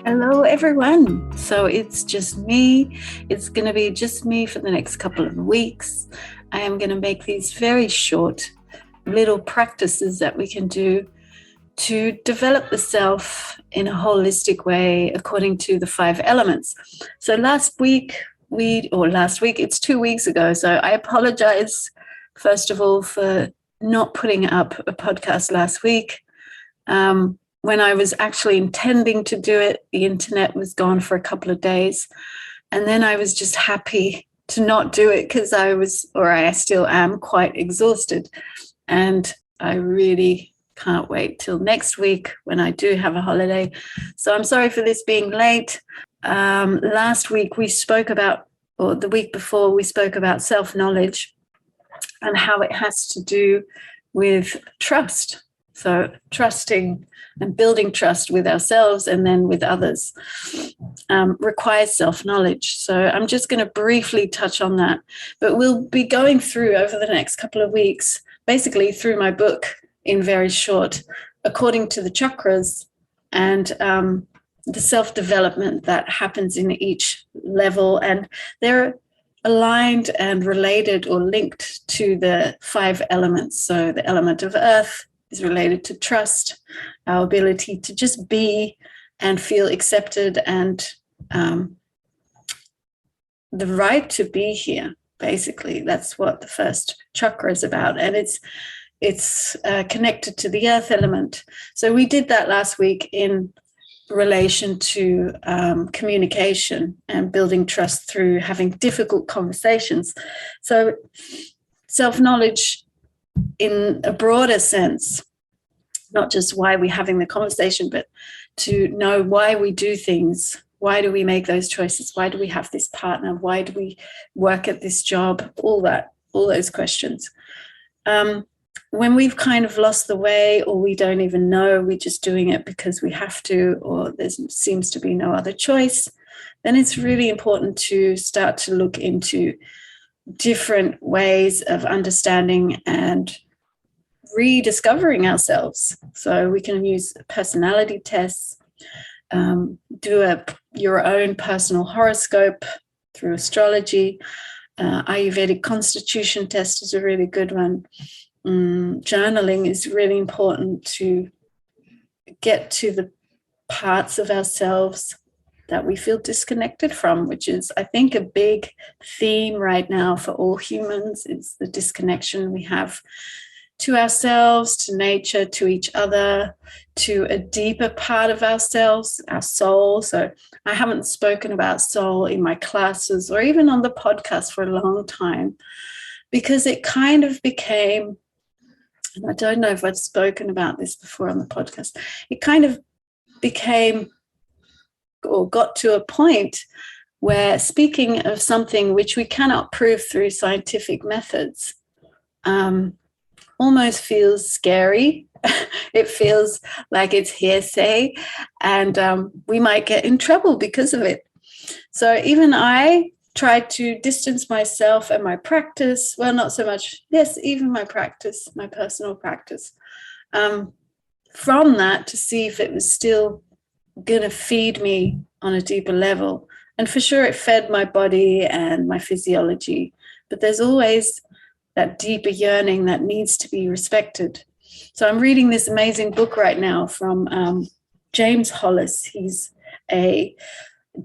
Hello, everyone. So it's just me. It's going to be just me for the next couple of weeks. I am going to make these very short little practices that we can do to develop the self in a holistic way according to the 5 elements. So last week, it's 2 weeks ago. So I apologize, first of all, for not putting up a podcast last week. When I was actually intending to do it, the internet was gone for a couple of days. And then I was just happy to not do it because I still am quite exhausted. And I really can't wait till next week when I do have a holiday. So I'm sorry for this being late. Last week the week before, we spoke about self-knowledge and how it has to do with trust. So trusting and building trust with ourselves and then with others requires self-knowledge. So I'm just going to briefly touch on that. But we'll be going through over the next couple of weeks, basically through my book in very short, according to the chakras and the self-development that happens in each level. And they're aligned and related or linked to the 5 elements. So the element of earth is related to trust, our ability to just be and feel accepted and the right to be here. Basically, that's what the first chakra is about. And it's connected to the earth element. So we did that last week in relation to communication and building trust through having difficult conversations. So self-knowledge in a broader sense, not just why we're having the conversation, but to know why we do things. Why do we make those choices? Why do we have this partner? Why do we work at this job? All those questions. When we've kind of lost the way or we don't even know, we're just doing it because we have to, or there seems to be no other choice, then it's really important to start to look into different ways of understanding and rediscovering ourselves. So we can use personality tests, do your own personal horoscope through astrology. Ayurvedic constitution test is a really good one. Journaling is really important to get to the parts of ourselves that we feel disconnected from, which is, I think, a big theme right now for all humans. It's the disconnection we have to ourselves, to nature, to each other, to a deeper part of ourselves, our soul. So I haven't spoken about soul in my classes or even on the podcast for a long time because it kind of became, and I don't know if I've spoken about this before on the podcast, it kind of became or got to a point where speaking of something which we cannot prove through scientific methods almost feels scary. It feels like it's hearsay and we might get in trouble because of it. So even I tried to distance myself and my practice, well, not so much, yes, even my practice, my personal practice, from that to see if it was still going to feed me on a deeper level. And for sure, it fed my body and my physiology. But there's always that deeper yearning that needs to be respected. So I'm reading this amazing book right now from James Hollis. He's a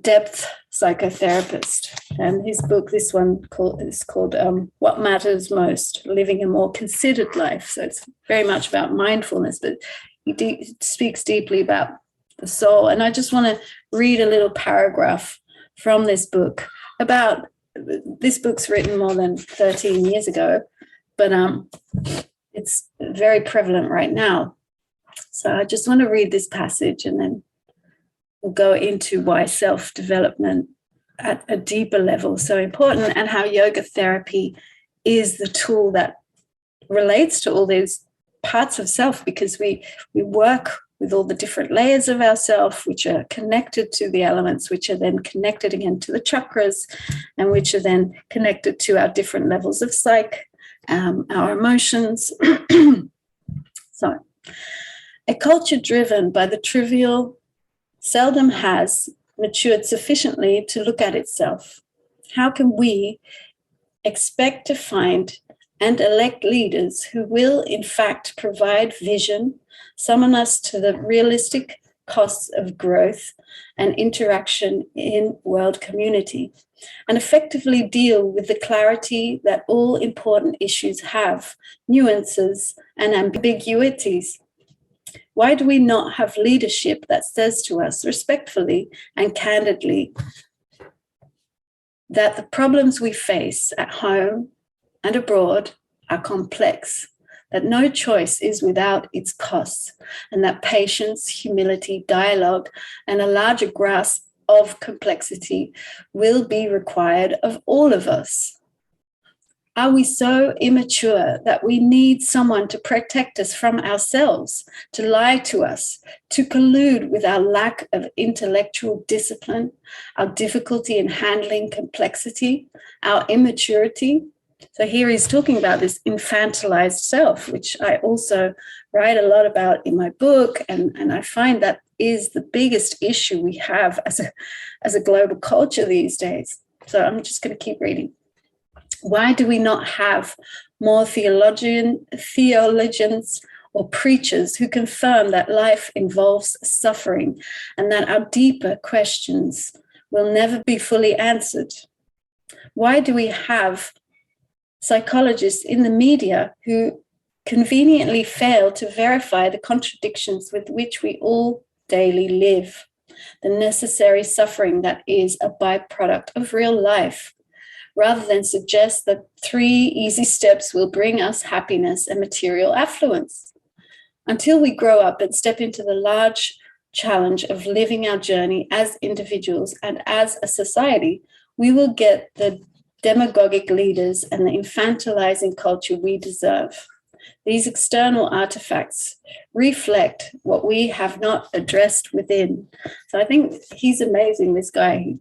depth psychotherapist. And his book, this one is called What Matters Most, Living a More Considered Life. So it's very much about mindfulness, but he speaks deeply about the soul. And I just want to read a little paragraph from this book about, this book's written more than 13 years ago, but it's very prevalent right now. So I just want to read this passage and then we'll go into why self-development at a deeper level is so important and how yoga therapy is the tool that relates to all these parts of self, because we work with all the different layers of ourself, which are connected to the elements, which are then connected again to the chakras, and which are then connected to our different levels of psyche, our emotions. So, a culture driven by the trivial seldom has matured sufficiently to look at itself. How can we expect to find and elect leaders who will, in fact, provide vision, summon us to the realistic costs of growth and interaction in world community, and effectively deal with the clarity that all important issues have, nuances and ambiguities? Why do we not have leadership that says to us respectfully and candidly that the problems we face at home and abroad are complex, that no choice is without its costs, and that patience, humility, dialogue, and a larger grasp of complexity will be required of all of us? Are we so immature that we need someone to protect us from ourselves, to lie to us, to collude with our lack of intellectual discipline, our difficulty in handling complexity, our immaturity? So here he's talking about this infantilized self, which I also write a lot about in my book. And I find that is the biggest issue we have as a global culture these days. So I'm just going to keep reading. Why do we not have more theologians or preachers who confirm that life involves suffering and that our deeper questions will never be fully answered? Why do we have psychologists in the media who conveniently fail to verify the contradictions with which we all daily live, the necessary suffering that is a byproduct of real life, rather than suggest that 3 easy steps will bring us happiness and material affluence? Until we grow up and step into the large challenge of living our journey as individuals and as a society, we will get the demagogic leaders and the infantilizing culture we deserve. These external artifacts reflect what we have not addressed within. So I think he's amazing, this guy.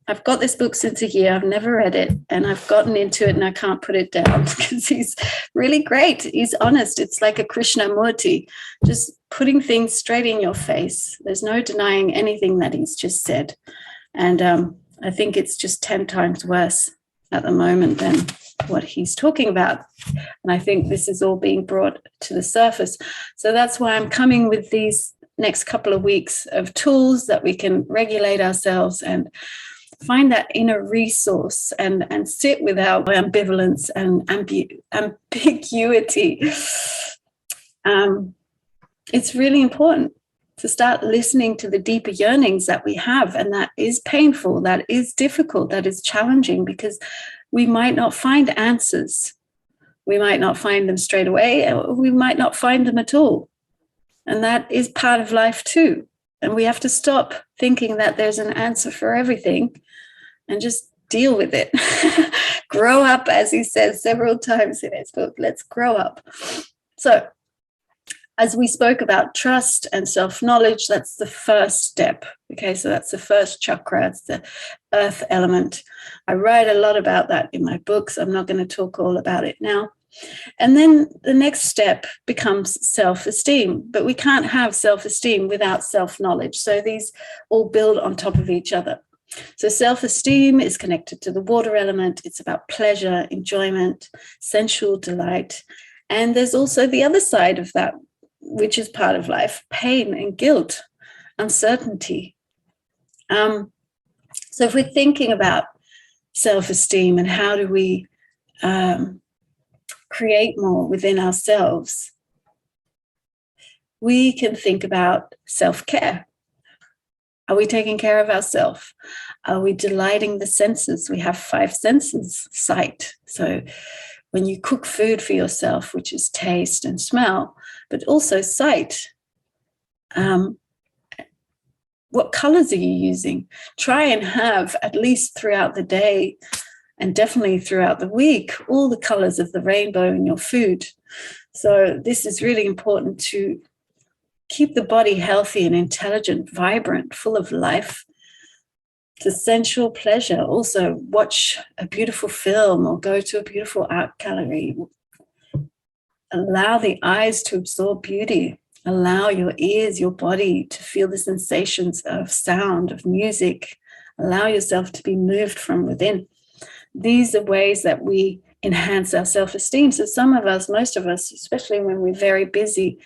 I've got this book since a year. I've never read it, and I've gotten into it and I can't put it down because he's really great. He's honest. It's like a Krishnamurti, just putting things straight in your face. There's no denying anything that he's just said. And I think it's just 10 times worse at the moment than what he's talking about. And I think this is all being brought to the surface. So that's why I'm coming with these next couple of weeks of tools that we can regulate ourselves and find that inner resource and sit with our ambivalence and ambiguity. It's really important to start listening to the deeper yearnings that we have. And that is painful, that is difficult, that is challenging, because we might not find answers. We might not find them straight away, or we might not find them at all. And that is part of life too. And we have to stop thinking that there's an answer for everything and just deal with it. Grow up, as he says several times in his book. Let's grow up. So, as we spoke about trust and self-knowledge, that's the first step. Okay, so that's the first chakra. It's the earth element. I write a lot about that in my books. I'm not going to talk all about it now. And then the next step becomes self-esteem. But we can't have self-esteem without self-knowledge. So these all build on top of each other. So self-esteem is connected to the water element. It's about pleasure, enjoyment, sensual delight. And there's also the other side of that, which is part of life, pain and guilt, uncertainty. So if we're thinking about self-esteem and how do we create more within ourselves, we can think about self-care. Are we taking care of ourselves? Are we delighting the senses? We have 5 senses, sight. So when you cook food for yourself, which is taste and smell, but also sight, what colors are you using? Try and have, at least throughout the day and definitely throughout the week, all the colors of the rainbow in your food. So this is really important to keep the body healthy and intelligent, vibrant, full of life. To sensual pleasure, also watch a beautiful film or go to a beautiful art gallery. Allow the eyes to absorb beauty. Allow your ears, your body to feel the sensations of sound, of music. Allow yourself to be moved from within. These are ways that we enhance our self-esteem. So some of us, most of us, especially when we're very busy,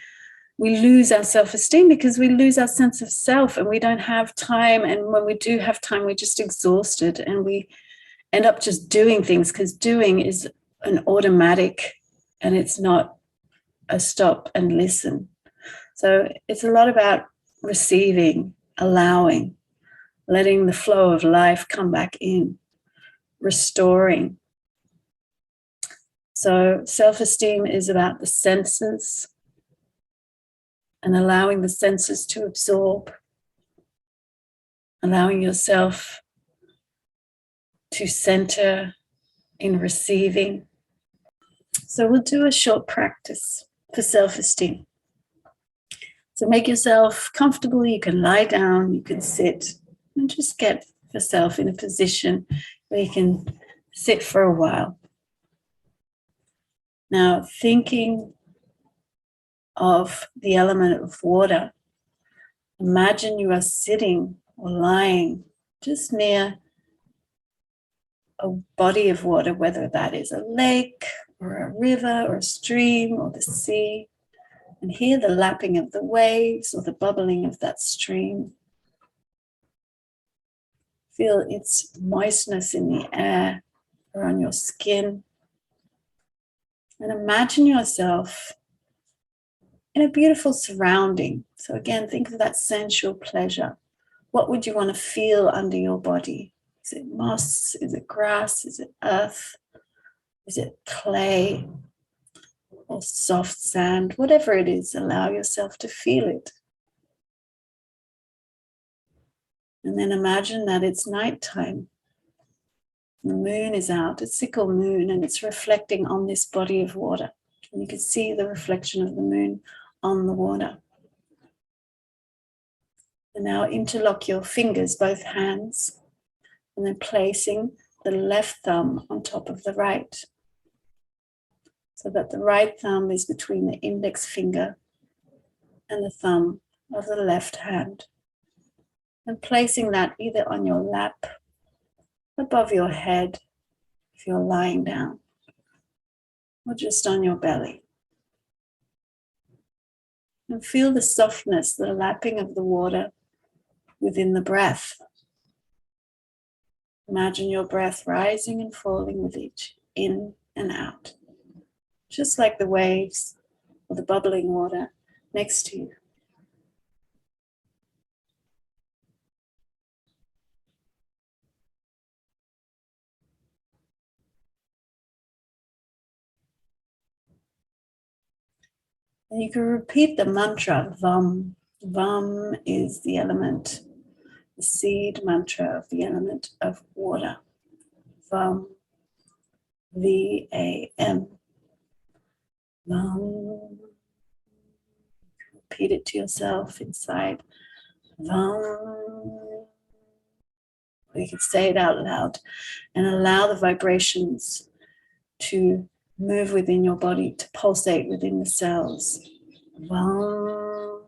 we lose our self-esteem because we lose our sense of self and we don't have time. And when we do have time, we're just exhausted and we end up just doing things, because doing is an automatic and it's not a stop and listen. So it's a lot about receiving, allowing, letting the flow of life come back in, restoring. So self-esteem is about the senses and allowing the senses to absorb, allowing yourself to center in receiving. So we'll do a short practice for self-esteem. So make yourself comfortable. You can lie down, you can sit, and just get yourself in a position where you can sit for a while. Now, thinking of the element of water, imagine you are sitting or lying just near a body of water, whether that is a lake or a river or a stream or the sea, and hear the lapping of the waves or the bubbling of that stream. Feel its moistness in the air or on your skin. And imagine yourself in a beautiful surrounding. So again, think of that sensual pleasure. What would you want to feel under your body? Is it moss? Is it grass? Is it earth? Is it clay or soft sand? Whatever it is, allow yourself to feel it. And then imagine that it's nighttime. The moon is out, a sickle moon, and it's reflecting on this body of water. And you can see the reflection of the moon on the water. And now interlock your fingers, both hands, and then placing the left thumb on top of the right, so that the right thumb is between the index finger and the thumb of the left hand. And placing that either on your lap, above your head, if you're lying down, or just on your belly. And feel the softness, the lapping of the water within the breath. Imagine your breath rising and falling with each in and out, just like the waves or the bubbling water next to you. And you can repeat the mantra VAM. VAM is the element, the seed mantra of the element of water. VAM. V-A-M. VAM. Repeat it to yourself inside. VAM. Or you can say it out loud and allow the vibrations to move within your body, to pulsate within the cells. VAM.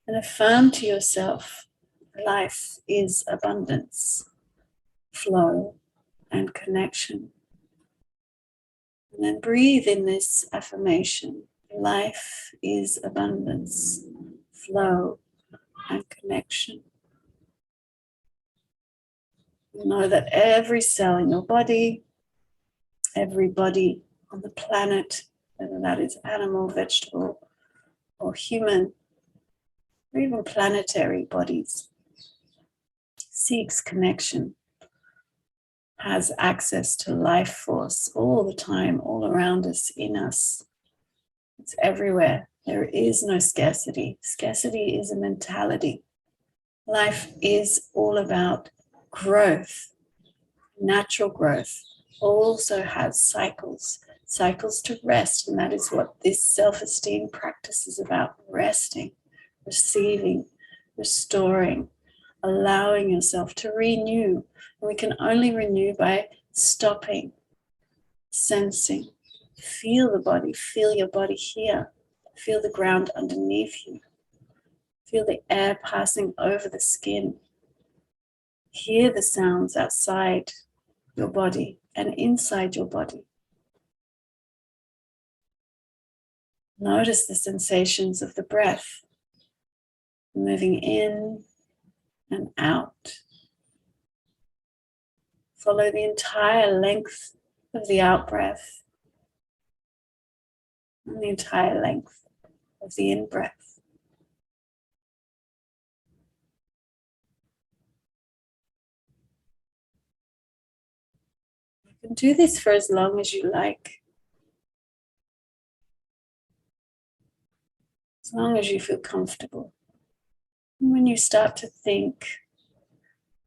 And affirm to yourself, life is abundance, flow, and connection. And then breathe in this affirmation. Life is abundance, flow, and connection. You know that every cell in your body, every body on the planet, whether that is animal, vegetable, or human, or even planetary bodies, seeks connection, has access to life force all the time, all around us, in us. It's everywhere. There is no scarcity. Scarcity is a mentality. Life is all about growth, natural growth. Also has cycles, cycles to rest, and that is what this self-esteem practice is about: resting, receiving, restoring, allowing yourself to renew. And we can only renew by stopping, sensing. Feel the body, feel your body here. Feel the ground underneath you. Feel the air passing over the skin. Hear the sounds outside your body and inside your body. Notice the sensations of the breath, moving in and out. Follow the entire length of the out-breath and the entire length of the in-breath. You can do this for as long as you like, as long as you feel comfortable. And when you start to think,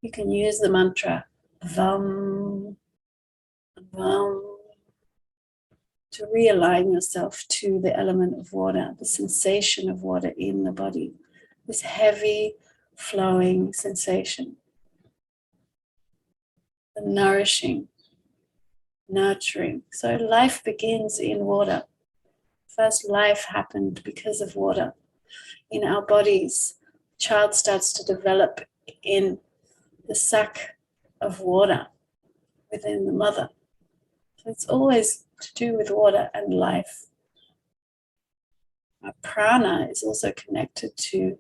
you can use the mantra Vam, Vam, to realign yourself to the element of water, the sensation of water in the body, this heavy flowing sensation, the nourishing, nurturing. So life begins in water. First life happened because of water. In our bodies, the child starts to develop in the sac of water within the mother. So it's always to do with water and life. Our prana is also connected to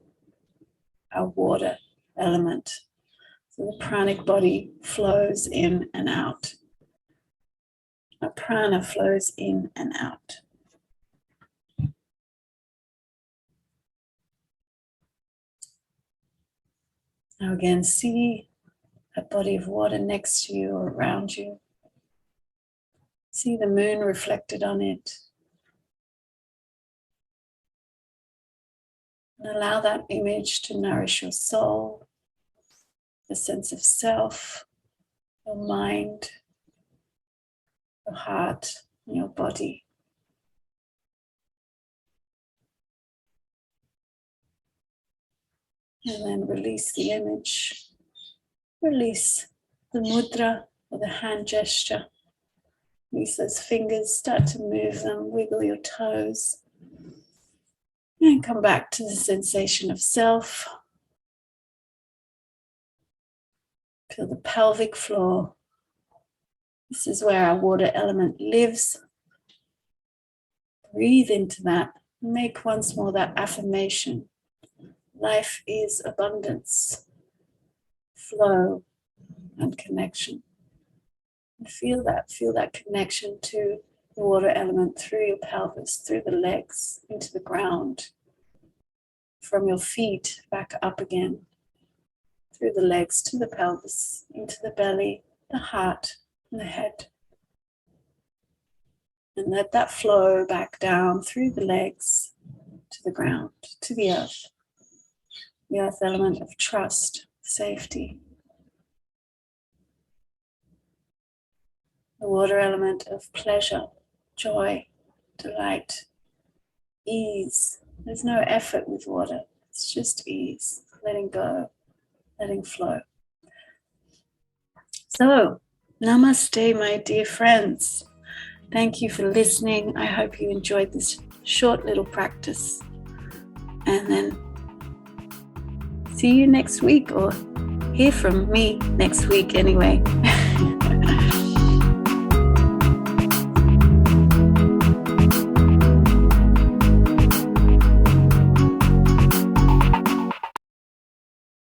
our water element. So the pranic body flows in and out. Our prana flows in and out. Now again, see a body of water next to you or around you. See the moon reflected on it. And allow that image to nourish your soul, the sense of self, your mind, your heart, and your body. And then release the image. Release the mudra or the hand gesture. Use those fingers, start to move them, wiggle your toes. And come back to the sensation of self. Feel the pelvic floor. This is where our water element lives. Breathe into that. Make once more that affirmation. Life is abundance, flow, and connection. And feel that connection to the water element through your pelvis, through the legs, into the ground, from your feet back up again, through the legs to the pelvis, into the belly, the heart, and the head. And let that flow back down through the legs to the ground, to the earth element of trust, safety. The water element of pleasure, joy, delight, ease. There's no effort with water. It's just ease, letting go, letting flow. So, namaste, my dear friends. Thank you for listening. I hope you enjoyed this short little practice. And then see you next week, or hear from me next week anyway.